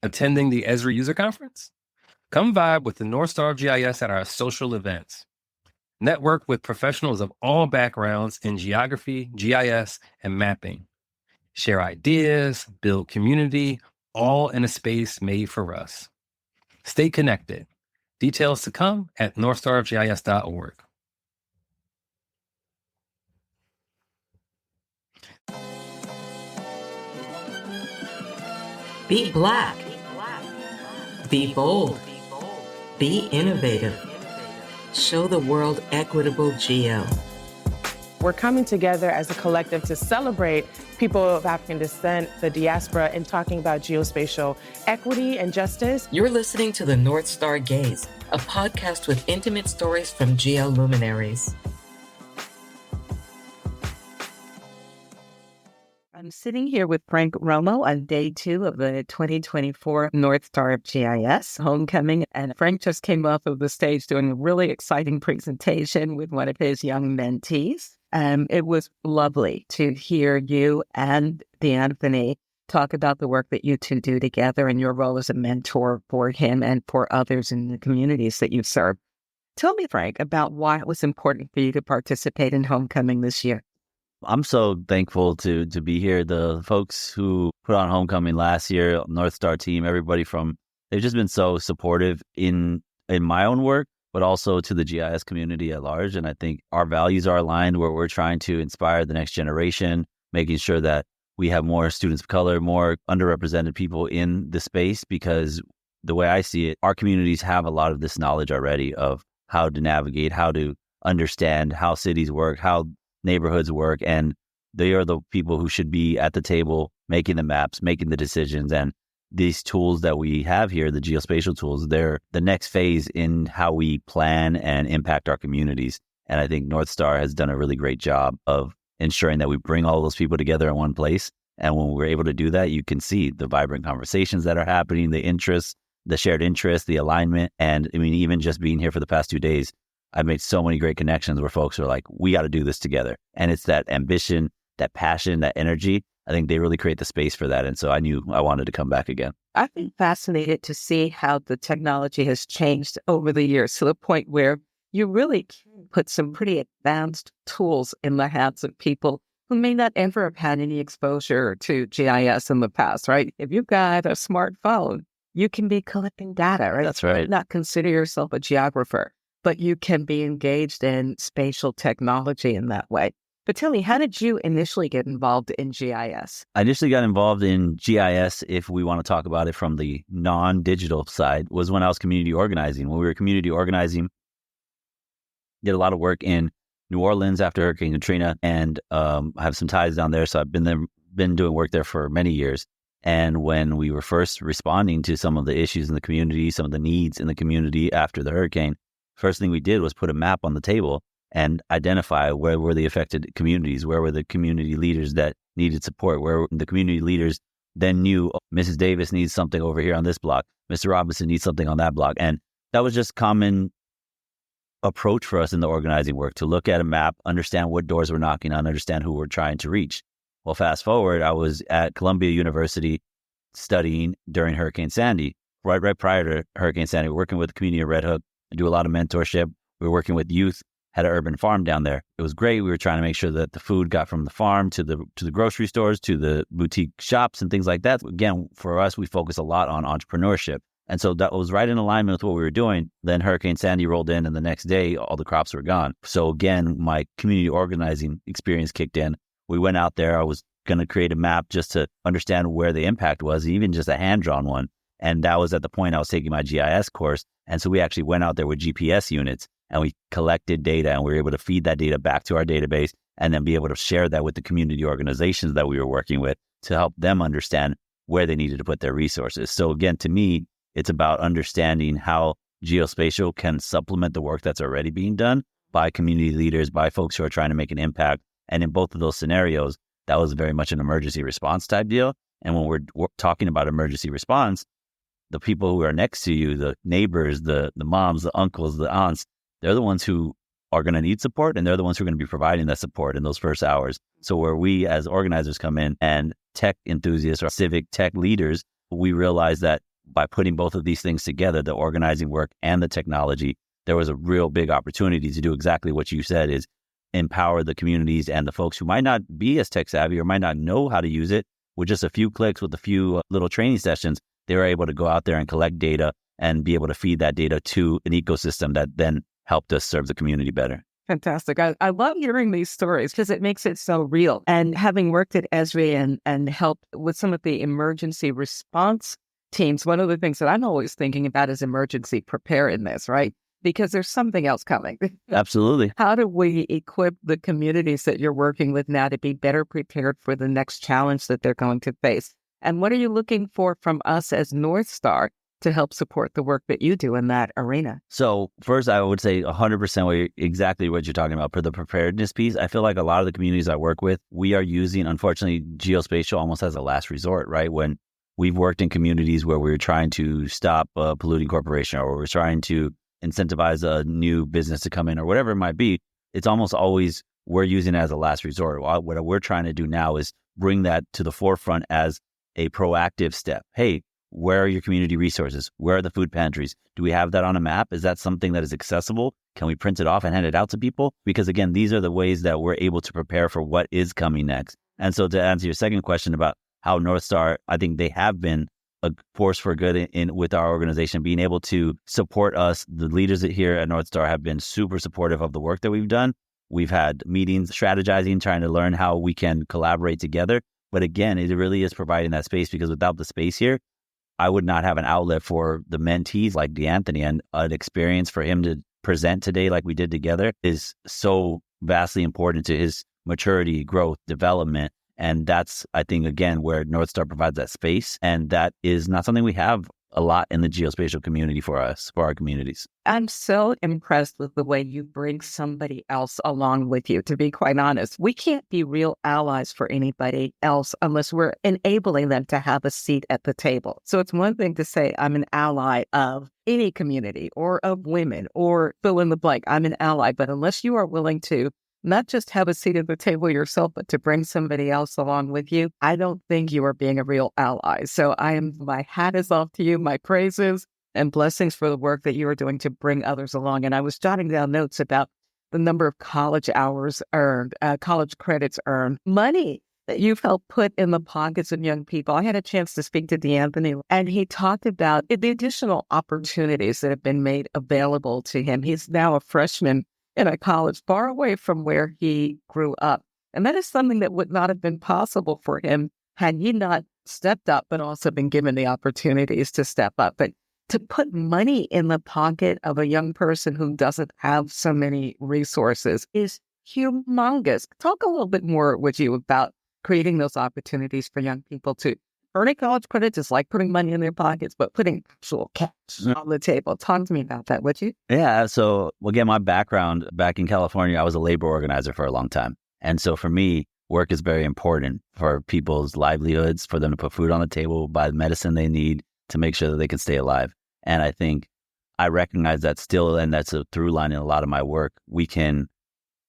Attending the Esri User Conference? Come vibe with the NorthStar of GIS at our social events. Network with professionals of all backgrounds in geography, GIS, and mapping. Share ideas, build community, all in a space made for us. Stay connected. Details to come at northstarofgis.org. Be Black. Be bold. Be innovative. Show the world equitable geo. We're coming together as a collective to celebrate people of African descent, the diaspora, and talking about geospatial equity and justice. You're listening to the NorthStar Gaze, a podcast with intimate stories from geo luminaries. I'm sitting here with Frank Romo on day 2 of the 2024 NorthStar of GIS Homecoming. And Frank just came off of the stage doing a really exciting presentation with one of his young mentees. It was lovely to hear you and D'Anthony talk about the work that you two do together and your role as a mentor for him and for others in the communities that you serve. Tell me, Frank, about why it was important for you to participate in Homecoming this year. I'm so thankful to be here. The folks who put on Homecoming last year, NorthStar team, everybody they've just been so supportive in my own work, but also to the GIS community at large. And I think our values are aligned where we're trying to inspire the next generation, making sure that we have more students of color, more underrepresented people in the space, because the way I see it, our communities have a lot of this knowledge already of how to navigate, how to understand how cities work, how neighborhoods work, and they are the people who should be at the table making the maps, making the decisions. And these tools that we have here, the geospatial tools, they're the next phase in how we plan and impact our communities. And I think NorthStar has done a really great job of ensuring that we bring all those people together in one place. And when we're able to do that, you can see the vibrant conversations that are happening, the interests, the shared interests, the alignment. And I mean, even just being here for the past 2 days, I've made so many great connections where folks are like, we got to do this together. And it's that ambition, that passion, that energy. I think they really create the space for that. And so I knew I wanted to come back again. I've been fascinated to see how the technology has changed over the years to the point where you really can put some pretty advanced tools in the hands of people who may not ever have had any exposure to GIS in the past, right? If you've got a smartphone, you can be collecting data, right? That's right. Not consider yourself a geographer, but you can be engaged in spatial technology in that way. But tell me, how did you initially get involved in GIS? I initially got involved in GIS, if we want to talk about it from the non-digital side, was when I was community organizing. When we were community organizing, did a lot of work in New Orleans after Hurricane Katrina, and I have some ties down there, so I've been doing work there for many years. And when we were first responding to some of the issues in the community, some of the needs in the community after the hurricane, first thing we did was put a map on the table and identify where were the affected communities, where were the community leaders that needed support, where the community leaders then knew, oh, Mrs. Davis needs something over here on this block, Mr. Robinson needs something on that block. And that was just common approach for us in the organizing work, to look at a map, understand what doors we're knocking on, understand who we're trying to reach. Well, fast forward, I was at Columbia University studying during Hurricane Sandy, right prior to Hurricane Sandy, working with the community of Red Hook. I do a lot of mentorship. We were working with youth, had an urban farm down there. It was great. We were trying to make sure that the food got from the farm to the grocery stores, to the boutique shops and things like that. Again, for us, we focus a lot on entrepreneurship. And so that was right in alignment with what we were doing. Then Hurricane Sandy rolled in, and the next day, all the crops were gone. So again, my community organizing experience kicked in. We went out there. I was going to create a map just to understand where the impact was, even just a hand-drawn one. And that was at the point I was taking my GIS course. And so we actually went out there with GPS units, and we collected data, and we were able to feed that data back to our database and then be able to share that with the community organizations that we were working with to help them understand where they needed to put their resources. So again, to me, it's about understanding how geospatial can supplement the work that's already being done by community leaders, by folks who are trying to make an impact. And in both of those scenarios, that was very much an emergency response type deal. And when we're talking about emergency response, the people who are next to you, the neighbors, the moms, the uncles, the aunts, they're the ones who are going to need support, and they're the ones who are going to be providing that support in those first hours. So where we as organizers come in, and tech enthusiasts or civic tech leaders, we realize that by putting both of these things together, the organizing work and the technology, there was a real big opportunity to do exactly what you said, is empower the communities and the folks who might not be as tech savvy or might not know how to use it. With just a few clicks, with a few little training sessions, they were able to go out there and collect data and be able to feed that data to an ecosystem that then helped us serve the community better. Fantastic. I love hearing these stories because it makes it so real. And having worked at Esri and helped with some of the emergency response teams, one of the things that I'm always thinking about is emergency preparedness, right? Because there's something else coming. Absolutely. How do we equip the communities that you're working with now to be better prepared for the next challenge that they're going to face? And what are you looking for from us as NorthStar to help support the work that you do in that arena? So first, I would say 100% exactly what you're talking about for the preparedness piece. I feel like a lot of the communities I work with, we are using, unfortunately, geospatial almost as a last resort, right? When we've worked in communities where we're trying to stop a polluting corporation, or we're trying to incentivize a new business to come in, or whatever it might be, it's almost always we're using it as a last resort. What we're trying to do now is bring that to the forefront as a proactive step. Hey, where are your community resources? Where are the food pantries? Do we have that on a map? Is that something that is accessible? Can we print it off and hand it out to people? Because again, these are the ways that we're able to prepare for what is coming next. And so to answer your second question about how NorthStar, I think they have been a force for good in with our organization, being able to support us. The leaders here at NorthStar have been super supportive of the work that we've done. We've had meetings, strategizing, trying to learn how we can collaborate together. But again, it really is providing that space, because without the space here, I would not have an outlet for the mentees like DeAnthony, and an experience for him to present today like we did together is so vastly important to his maturity, growth, development. And that's, I think, again, where NorthStar provides that space. And that is not something we have a lot in the geospatial community for us, for our communities. I'm so impressed with the way you bring somebody else along with you, to be quite honest. We can't be real allies for anybody else unless we're enabling them to have a seat at the table. So it's one thing to say, I'm an ally of any community or of women or fill in the blank, I'm an ally. But unless you are willing to not just have a seat at the table yourself, but to bring somebody else along with you, I don't think you are being a real ally. So my hat is off to you, my praises and blessings for the work that you are doing to bring others along. And I was jotting down notes about the number of college hours earned, college credits earned, money that you've helped put in the pockets of young people. I had a chance to speak to DeAnthony, and he talked about the additional opportunities that have been made available to him. He's now a freshman in a college far away from where he grew up. And that is something that would not have been possible for him had he not stepped up, but also been given the opportunities to step up. But to put money in the pocket of a young person who doesn't have so many resources is humongous. Talk a little bit more with you about creating those opportunities for young people to earning college credits is like putting money in their pockets, but putting actual cash on the table. Talk to me about that, would you? Yeah. So again, my background back in California, I was a labor organizer for a long time. And so for me, work is very important for people's livelihoods, for them to put food on the table, buy the medicine they need to make sure that they can stay alive. And I think I recognize that still, and that's a through line in a lot of my work. We can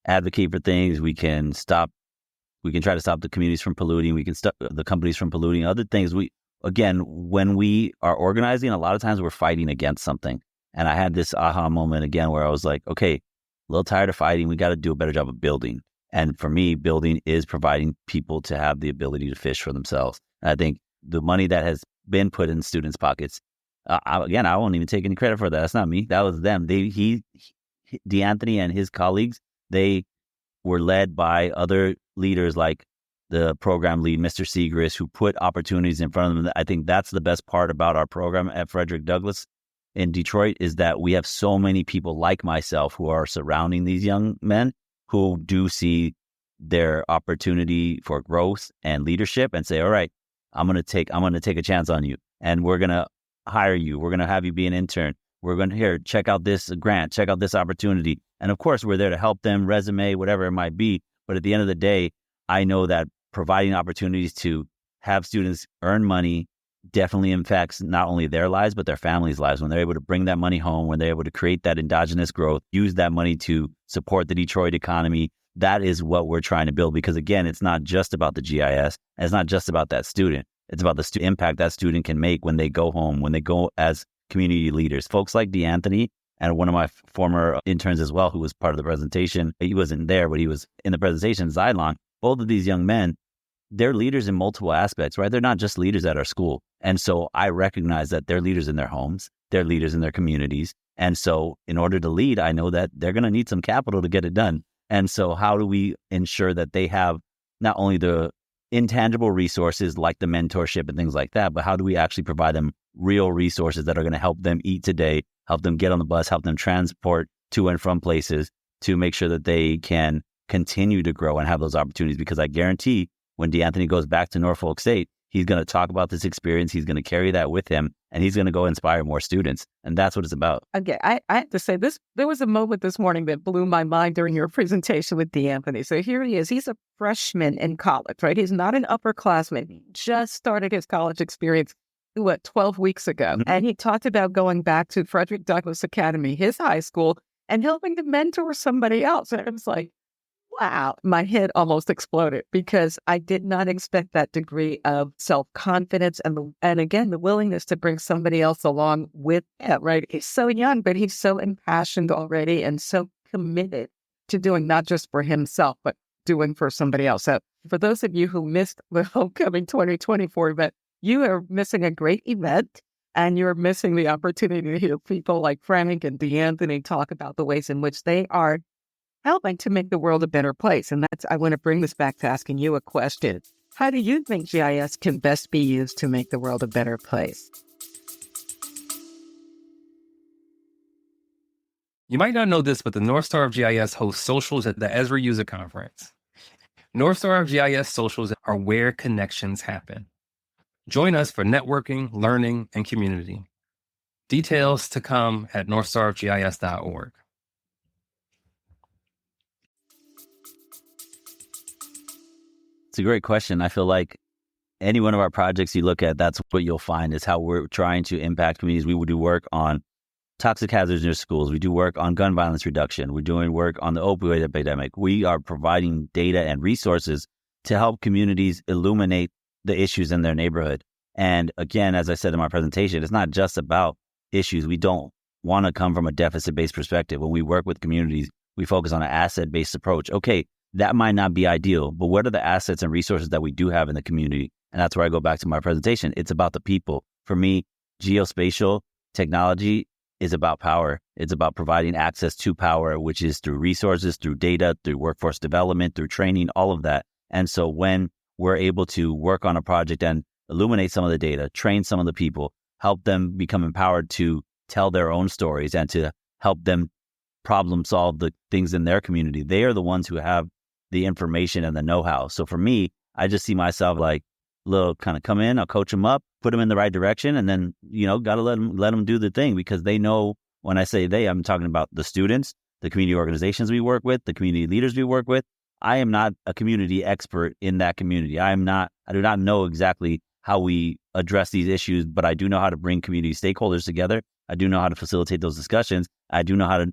advocate for things. We can try to stop the communities from polluting. We can stop the companies from polluting. Other things, when we are organizing, a lot of times we're fighting against something. And I had this aha moment again where I was like, okay, a little tired of fighting. We got to do a better job of building. And for me, building is providing people to have the ability to fish for themselves. And I think the money that has been put in students' pockets, I won't even take any credit for that. That's not me. That was them. DeAnthony and his colleagues, they were led by other leaders like the program lead, Mr. Segrist, who put opportunities in front of them. I think that's the best part about our program at Frederick Douglass in Detroit, is that we have so many people like myself who are surrounding these young men who do see their opportunity for growth and leadership and say, all right, I'm going to take a chance on you, and we're going to hire you. We're going to have you be an intern. We're going to check out this grant, check out this opportunity. And of course, we're there to help them, resume, whatever it might be. But at the end of the day, I know that providing opportunities to have students earn money definitely impacts not only their lives, but their families' lives. When they're able to bring that money home, when they're able to create that endogenous growth, use that money to support the Detroit economy, that is what we're trying to build. Because again, it's not just about the GIS, and it's not just about that student. It's about the impact that student can make when they go home, when they go as community leaders. Folks like DeAnthony and one of my former interns as well, who was part of the presentation. He wasn't there, but he was in the presentation, Zylon. Both of these young men, they're leaders in multiple aspects, right? They're not just leaders at our school. And so I recognize that they're leaders in their homes, they're leaders in their communities. And so in order to lead, I know that they're going to need some capital to get it done. And so how do we ensure that they have not only the intangible resources like the mentorship and things like that, but how do we actually provide them real resources that are going to help them eat today, help them get on the bus, help them transport to and from places to make sure that they can continue to grow and have those opportunities? Because I guarantee when DeAnthony goes back to Norfolk State, he's going to talk about this experience. He's going to carry that with him, and he's going to go inspire more students. And that's what it's about. Okay, I have to say this. There was a moment this morning that blew my mind during your presentation with DeAnthony. So here he is. He's a freshman in college, right? He's not an upperclassman. He just started his college experience, 12 weeks ago. Mm-hmm. And he talked about going back to Frederick Douglass Academy, his high school, and helping to mentor somebody else. And I was like, wow, my head almost exploded because I did not expect that degree of self-confidence and again, the willingness to bring somebody else along with him, right? He's so young, but he's so impassioned already and so committed to doing not just for himself, but doing for somebody else. So for those of you who missed the Homecoming 2024 event, you are missing a great event and you're missing the opportunity to hear people like Frank and DeAnthony talk about the ways in which they are helping to make the world a better place. And I want to bring this back to asking you a question. How do you think GIS can best be used to make the world a better place? You might not know this, but the NorthStar of GIS hosts socials at the Esri User Conference. NorthStar of GIS socials are where connections happen. Join us for networking, learning, and community. Details to come at northstarofgis.org. It's a great question. I feel like any one of our projects you look at, that's what you'll find is how we're trying to impact communities. We will do work on toxic hazards in your schools. We do work on gun violence reduction. We're doing work on the opioid epidemic. We are providing data and resources to help communities illuminate the issues in their neighborhood. And again, as I said in my presentation, it's not just about issues. We don't want to come from a deficit-based perspective. When we work with communities, we focus on an asset-based approach. Okay, that might not be ideal, but what are the assets and resources that we do have in the community? And that's where I go back to my presentation. It's about the people. For me, geospatial technology is about power. It's about providing access to power, which is through resources, through data, through workforce development, through training, all of that. And so when we're able to work on a project and illuminate some of the data, train some of the people, help them become empowered to tell their own stories and to help them problem solve the things in their community, they are the ones who have the information and the know-how. So for me, I just see myself like little kind of come in, I'll coach them up, put them in the right direction, and then, got to let them do the thing because they know when I say they, I'm talking about the students, the community organizations we work with, the community leaders we work with. I am not a community expert in that community. I do not know exactly how we address these issues, but I do know how to bring community stakeholders together. I do know how to facilitate those discussions. I do know how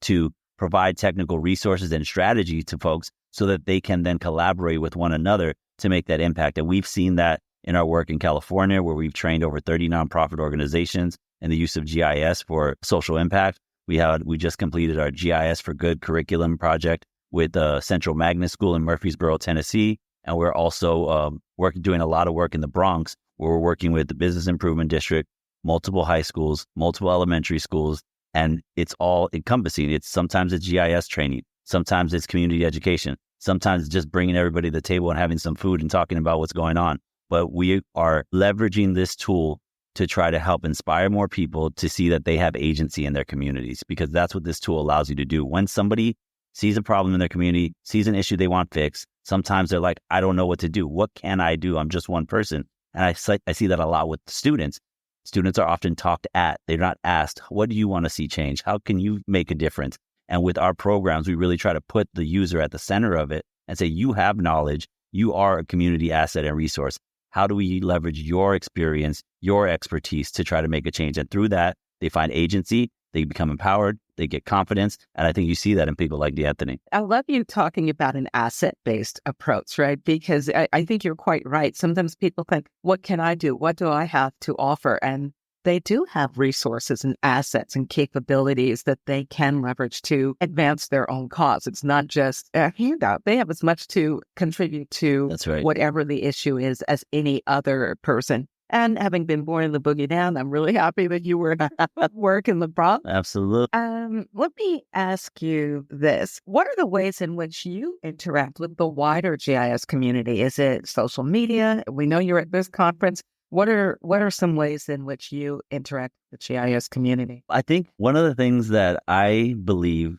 to provide technical resources and strategy to folks so that they can then collaborate with one another to make that impact. And we've seen that in our work in California, where we've trained over 30 nonprofit organizations in the use of GIS for social impact. We just completed our GIS for Good curriculum project with Central Magnet School in Murfreesboro, Tennessee. And we're also doing a lot of work in the Bronx, where we're working with the Business Improvement District, multiple high schools, multiple elementary schools, and it's all encompassing. Sometimes it's GIS training, sometimes it's community education, sometimes it's just bringing everybody to the table and having some food and talking about what's going on. But we are leveraging this tool to try to help inspire more people to see that they have agency in their communities, because that's what this tool allows you to do. When somebody sees a problem in their community, sees an issue they want fixed, sometimes they're like, I don't know what to do. What can I do? I'm just one person. And I see that a lot with students. Students are often talked at. They're not asked, what do you want to see change? How can you make a difference? And with our programs, we really try to put the user at the center of it and say, you have knowledge. You are a community asset and resource. How do we leverage your experience, your expertise to try to make a change? And through that, they find agency, they become empowered, they get confidence. And I think you see that in people like D'Anthony. I love you talking about an asset-based approach, right? Because I think you're quite right. Sometimes people think, what can I do? What do I have to offer? And they do have resources and assets and capabilities that they can leverage to advance their own cause. It's not just a handout. They have as much to contribute to That's right. whatever the issue is as any other person. And having been born in the Boogie Down, I'm really happy that you were at work in the Bronx. Absolutely. Let me ask you this. What are the ways in which you interact with the wider GIS community? Is it social media? We know you're at this conference. What are some ways in which you interact with the GIS community? I think one of the things that I believe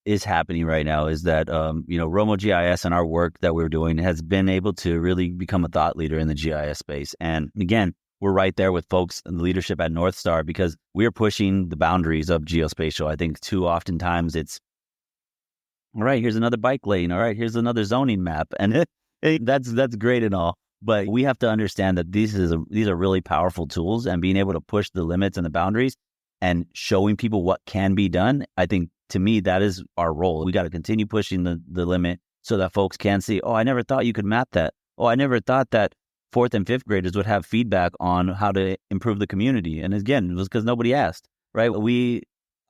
is happening right now is that, Romo GIS and our work that we're doing has been able to really become a thought leader in the GIS space. And again, we're right there with folks in the leadership at NorthStar because we're pushing the boundaries of geospatial. I think too oftentimes it's, all right, here's another bike lane. All right, here's another zoning map. And that's great and all. But we have to understand that these are really powerful tools, and being able to push the limits and the boundaries and showing people what can be done. I think to me, that is our role. We got to continue pushing the limit so that folks can see, oh, I never thought you could map that. Oh, I never thought that 4th and 5th graders would have feedback on how to improve the community. And again, it was because nobody asked, right?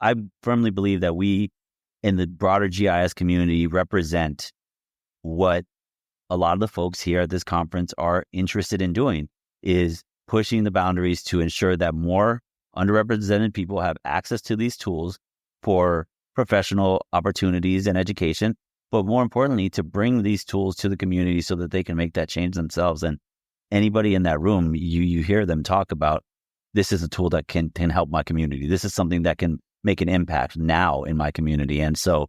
I firmly believe that we in the broader GIS community represent what a lot of the folks here at this conference are interested in doing, is pushing the boundaries to ensure that more underrepresented people have access to these tools for professional opportunities and education, but more importantly, to bring these tools to the community so that they can make that change themselves. And anybody in that room, you hear them talk about, this is a tool that can help my community. This is something that can make an impact now in my community. And so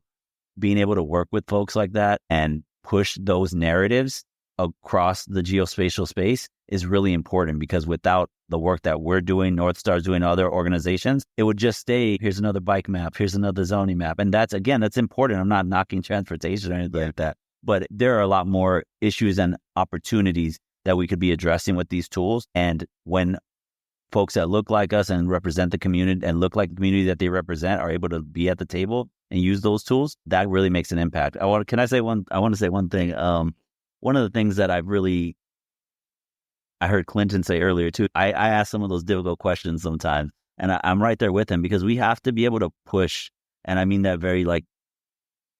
being able to work with folks like that and push those narratives across the geospatial space is really important, because without the work that we're doing, NorthStar's doing, other organizations, it would just stay, here's another bike map, here's another zoning map. And that's important. I'm not knocking transportation or anything like that, but there are a lot more issues and opportunities that we could be addressing with these tools. And when folks that look like us and represent the community and look like the community that they represent are able to be at the table and use those tools, that really makes an impact. I want to say one thing. One of the things that I heard Clinton say earlier too, I ask some of those difficult questions sometimes, and I'm right there with him, because we have to be able to push, and I mean that very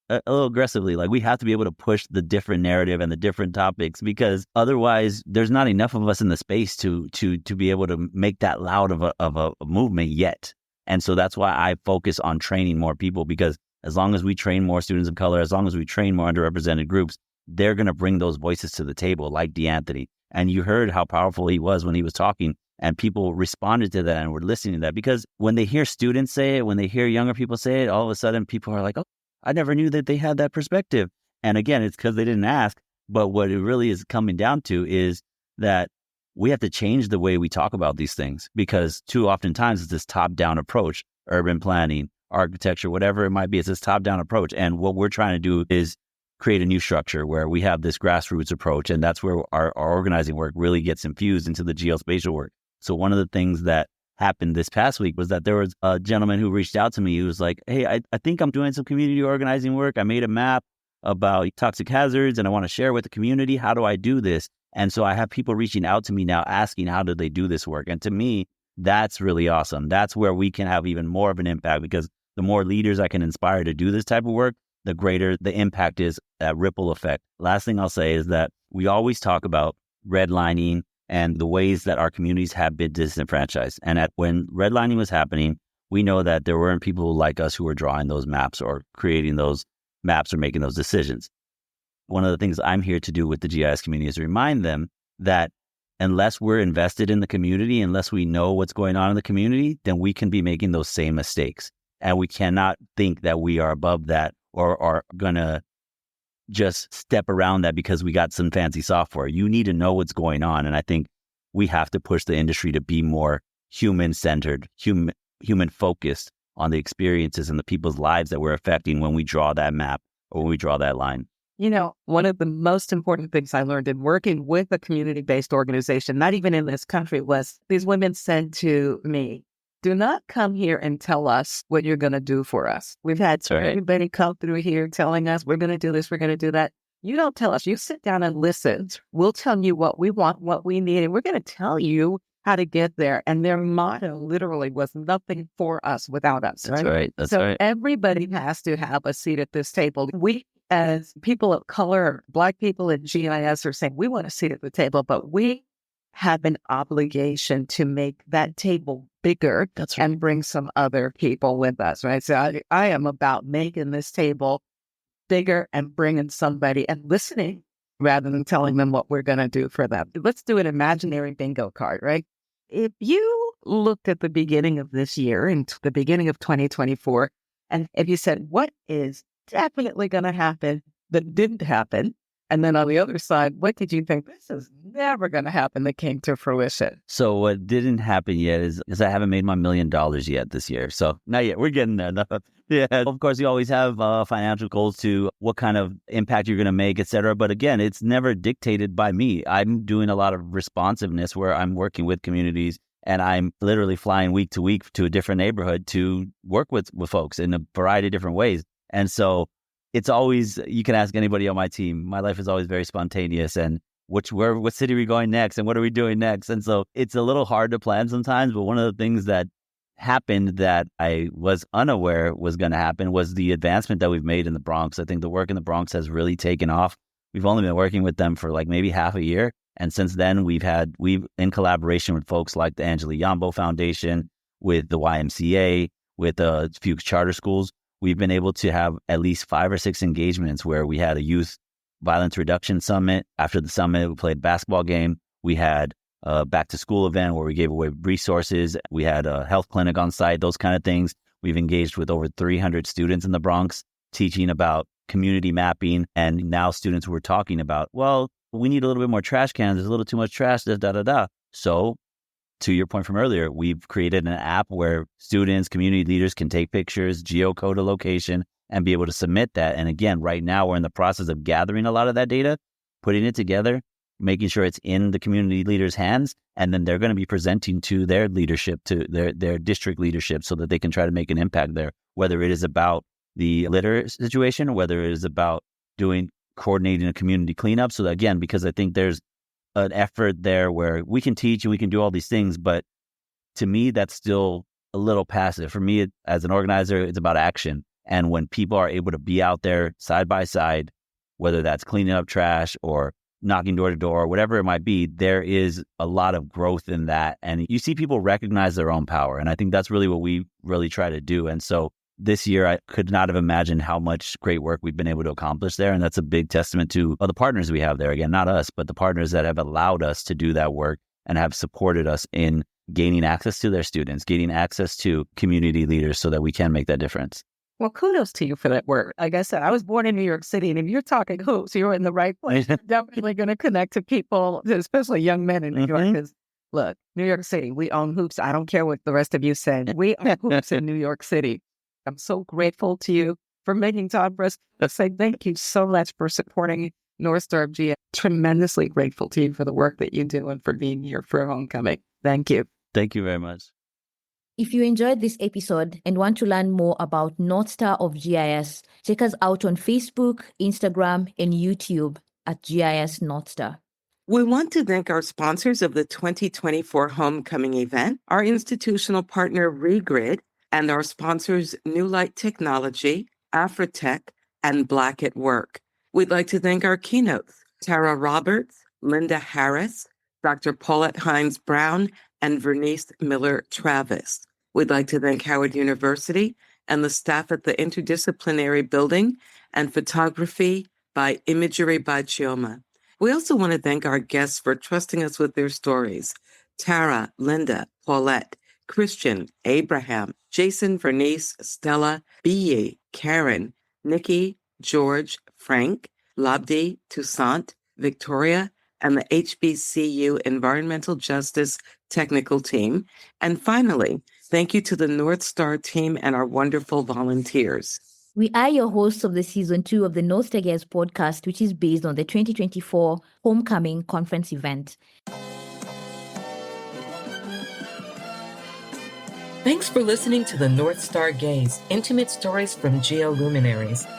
a little aggressively, we have to be able to push the different narrative and the different topics, because otherwise there's not enough of us in the space to be able to make that loud of a movement yet. And so that's why I focus on training more people, because as long as we train more students of color, as long as we train more underrepresented groups, they're going to bring those voices to the table, like D'Anthony. And you heard how powerful he was when he was talking, and people responded to that and were listening to that, because when they hear students say it, when they hear younger people say it, all of a sudden people are like, oh, I never knew that they had that perspective. And again, it's because they didn't ask. But what it really is coming down to is that we have to change the way we talk about these things, because too oftentimes it's this top-down approach, urban planning, architecture, whatever it might be. It's this top-down approach. And what we're trying to do is create a new structure where we have this grassroots approach. And that's where our organizing work really gets infused into the geospatial work. So one of the things that happened this past week was that there was a gentleman who reached out to me. He was like, hey, I think I'm doing some community organizing work. I made a map about toxic hazards and I want to share with the community. How do I do this? And so I have people reaching out to me now asking, how do they do this work? And to me, that's really awesome. That's where we can have even more of an impact, because the more leaders I can inspire to do this type of work, the greater the impact is, that ripple effect. Last thing I'll say is that we always talk about redlining and the ways that our communities have been disenfranchised. And when redlining was happening, we know that there weren't people like us who were drawing those maps or creating those maps or making those decisions. One of the things I'm here to do with the GIS community is remind them that unless we're invested in the community, unless we know what's going on in the community, then we can be making those same mistakes. And we cannot think that we are above that or are going to just step around that because we got some fancy software. You need to know what's going on. And I think we have to push the industry to be more human-centered, human-focused on the experiences and the people's lives that we're affecting when we draw that map or when we draw that line. You know, one of the most important things I learned in working with a community-based organization, not even in this country, was these women said to me, do not come here and tell us what you're going to do for us. We've had everybody come through here telling us we're going to do this, we're going to do that. You don't tell us. You sit down and listen. We'll tell you what we want, what we need, and we're going to tell you how to get there. And their motto literally was nothing for us without us. That's right. That's so right. Everybody has to have a seat at this table. We, as people of color, Black people in GIS, are saying we want a seat at the table, but we have an obligation to make that table bigger and bring some other people with us, right? So I am about making this table bigger and bringing somebody and listening rather than telling them what we're going to do for them. Let's do an imaginary bingo card, right? If you looked at the beginning of this year and the beginning of 2024, and if you said, what is definitely going to happen that didn't happen? And then on the other side, what did you think? This is never going to happen that came to fruition. So what didn't happen yet is I haven't made my $1 million yet this year. So not yet. We're getting there. Yeah, of course, you always have financial goals to what kind of impact you're going to make, et cetera. But again, it's never dictated by me. I'm doing a lot of responsiveness where I'm working with communities and I'm literally flying week to week to a different neighborhood to work with folks in a variety of different ways. And so it's always, you can ask anybody on my team. My life is always very spontaneous and what city are we going next and what are we doing next? And so it's a little hard to plan sometimes. But one of the things that happened that I was unaware was going to happen was the advancement that we've made in the Bronx. I think the work in the Bronx has really taken off. We've only been working with them for like maybe half a year. And since then, we've in collaboration with folks like the Angela Yambo Foundation, with the YMCA, with a few charter schools, we've been able to have at least 5 or 6 engagements where we had a youth violence reduction summit. After the summit, we played a basketball game. We had a back to school event where we gave away resources. We had a health clinic on site, those kind of things. We've engaged with over 300 students in the Bronx teaching about community mapping. And now students were talking about, well, we need a little bit more trash cans. There's a little too much trash, da. So to your point from earlier, we've created an app where students, community leaders can take pictures, geocode a location, and be able to submit that. And again, right now, we're in the process of gathering a lot of that data, putting it together, making sure it's in the community leaders' hands, and then they're going to be presenting to their leadership, to their district leadership, so that they can try to make an impact there, whether it is about the litter situation, whether it is about coordinating a community cleanup. So that, again, because I think there's an effort there where we can teach and we can do all these things, but to me, that's still a little passive. For me, as an organizer, it's about action. And when people are able to be out there side by side, whether that's cleaning up trash or knocking door to door, whatever it might be, there is a lot of growth in that. And you see people recognize their own power. And I think that's really what we really try to do. And so this year, I could not have imagined how much great work we've been able to accomplish there. And that's a big testament to the partners we have there. Again, not us, but the partners that have allowed us to do that work and have supported us in gaining access to their students, gaining access to community leaders so that we can make that difference. Well, kudos to you for that work. Like I said, I was born in New York City, and if you're talking hoops, you're in the right place. You're definitely going to connect to people, especially young men in New York. Because look, New York City, we own hoops. I don't care what the rest of you said. We own hoops in New York City. I'm so grateful to you for making time for us. Let's say thank you so much for supporting NorthStar of GIS. Tremendously grateful to you for the work that you do and for being here for Homecoming. Thank you. Thank you very much. If you enjoyed this episode and want to learn more about NorthStar of GIS, check us out on Facebook, Instagram, and YouTube at GIS NorthStar. We want to thank our sponsors of the 2024 Homecoming event, our institutional partner Regrid, and our sponsors New Light Technology, Afrotech, and Black at Work. We'd like to thank our keynotes, Tara Roberts, Linda Harris, Dr. Paulette Hines-Brown, and Vernice Miller-Travis. We'd like to thank Howard University and the staff at the Interdisciplinary Building and Photography by Imagery by Chioma. We also want to thank our guests for trusting us with their stories. Tara, Linda, Paulette, Christian, Abraham, Jason, Vernice, Stella, B.E., Karen, Nikki, George, Frank, Labdi, Toussaint, Victoria, and the HBCU Environmental Justice Technical Team. And finally, thank you to the NorthStar team and our wonderful volunteers. We are your hosts of the Season 2 of the NorthStar GIS podcast, which is based on the 2024 Homecoming Conference event. Thanks for listening to the NorthStar Gaze, intimate stories from geoluminaries.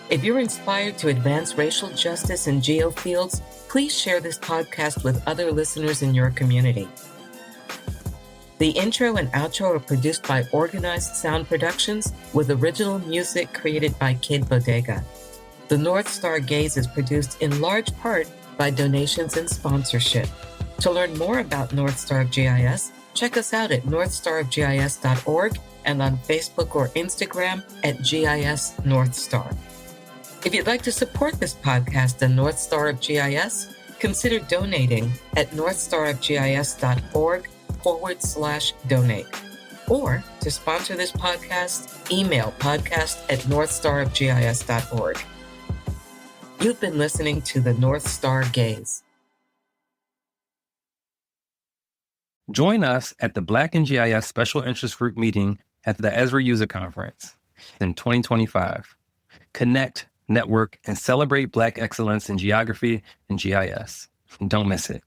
If you're inspired to advance racial justice in geo fields, please share this podcast with other listeners in your community. The intro and outro are produced by Organized Sound Productions with original music created by Kid Bodega. The NorthStar Gaze is produced in large part by donations and sponsorship. To learn more about NorthStar of GIS, check us out at northstarofgis.org and on Facebook or Instagram at GIS NorthStar. If you'd like to support this podcast and NorthStar of GIS, consider donating at northstarofgis.org/donate. Or to sponsor this podcast, email podcast@northstarofgis.org. You've been listening to the NorthStar Gaze. Join us at the Black and GIS Special Interest Group meeting at the Ezra User Conference in 2025. Connect, network, and celebrate Black excellence in geography and GIS. Don't miss it.